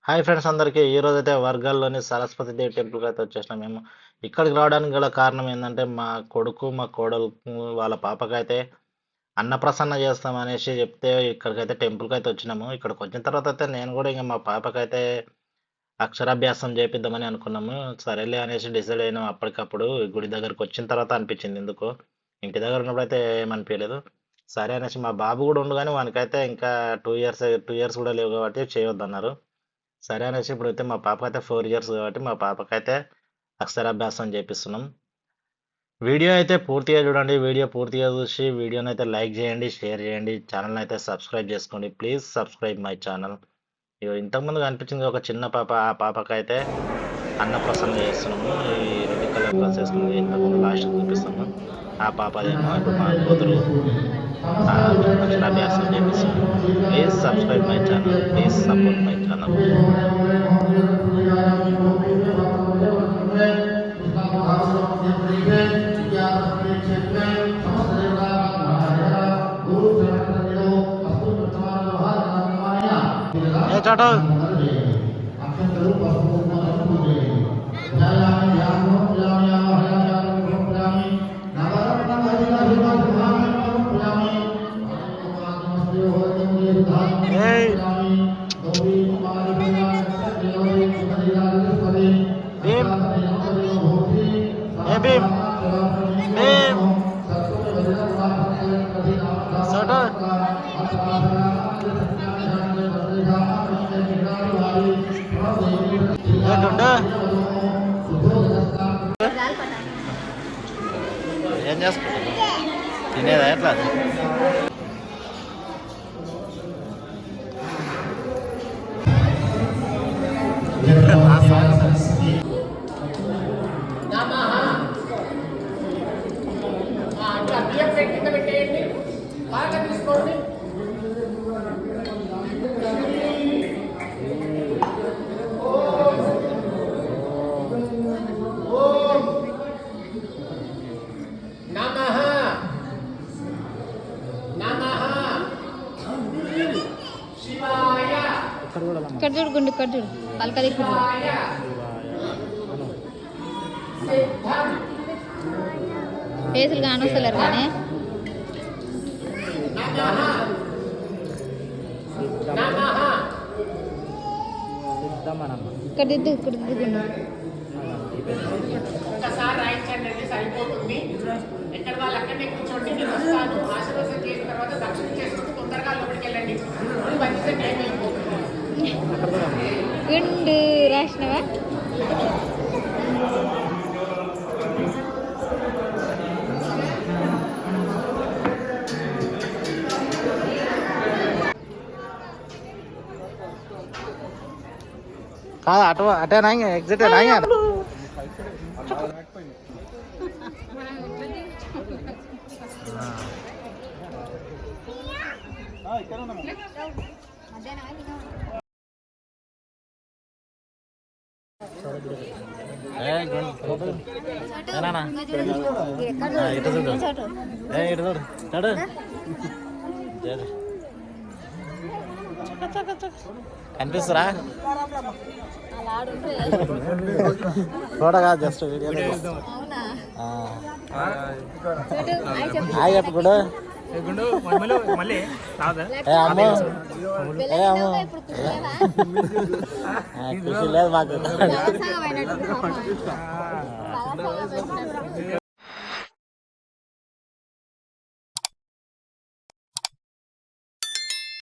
Hi friends అందరికీ ఈరోజు అయితే వర్గాల్లోని సరస్వతి దేవి టెంపుల్కి అయితే వచ్చేసినాం మేము. ఇక్కడికి రావడానికి గల కారణం ఏంటంటే మా కొడుకు మా కోడలు వాళ్ళ పాపకైతే అన్నప్రసన్న చేస్తాం అనేసి చెప్తే ఇక్కడికైతే టెంపుల్కి అయితే వచ్చినాము. ఇక్కడికి వచ్చిన తర్వాత అయితే నేను కూడా ఇంకా మా పాపకైతే అక్షరాభ్యాసం చేపిద్దామని అనుకున్నాము. సరేలే అనేసి డిసైడ్ అయినాం. అప్పటికప్పుడు గుడి దగ్గరకు వచ్చిన తర్వాత అనిపించింది ఎందుకు, ఇంటి దగ్గర ఉన్నప్పుడు అయితే ఏమనిపించలేదు. సరే అనేసి మా బాబు కూడా ఉండు కానీ వానికైతే ఇంకా 2 ఇయర్స్ కూడా లేవు కాబట్టి చేయొద్దన్నారు. సరే అనేసి ఇప్పుడైతే మా పాపకైతే 4 ఇయర్స్ కాబట్టి మా పాపకైతే అక్షరాభ్యాసం చేపిస్తున్నాం. వీడియో అయితే పూర్తిగా చూడండి. వీడియో పూర్తిగా చూసి వీడియోని అయితే లైక్ చేయండి, షేర్ చేయండి, ఛానల్ అయితే సబ్స్క్రైబ్ చేసుకోండి. Please subscribe my channel. ఇంతకుముందు కనిపించింది ఒక చిన్న పాప, ఆ పాపకైతే అన్నప్రసన్న చేస్తున్నాము. ఈ రెడ్ కలర్ డ్రెస్ వేసుకుని ఇంతకుముందు లాస్ట్ చూపిస్తాము. ఆ పాప ఏమో ఇప్పుడు మా కూతురు అక్షరాభ్యాసం చేపిస్తున్నాము. Please subscribe my channel, please support my channel. చాటో ఏం చేస్తా తినేదా ఎట్లా ఇక్కడ చూడు గుండు, ఇక్కడ చూడు పలకది ఫేసులు కానొస్తలేరు కానీ ఇక్కడ దిద్దు, ఇక్కడ దిద్దుకుండు. ఒకసారి రాయించండి, సరిపోతుంది. ఎక్కడ వాళ్ళు అక్కడనే కూర్చోండి, నేను వస్తాను. ఆశీర్వాదం చేసిన తర్వాత దర్శనం చేసుకుంటూ తొందరగా లోపలికి వెళ్ళండి. టైం అయిపోతుంది. గుండు రాసినవా? అటు అటే నాంగ ఎగ్జిట్ నాంగ ఇటు చూడు, ఇటు చూడు చడు కనిపిస్తురా? చూడగా జస్ట్ వీడియో హాయ్ చెప్పు గుడు. ఖుషి లేదు మాకు.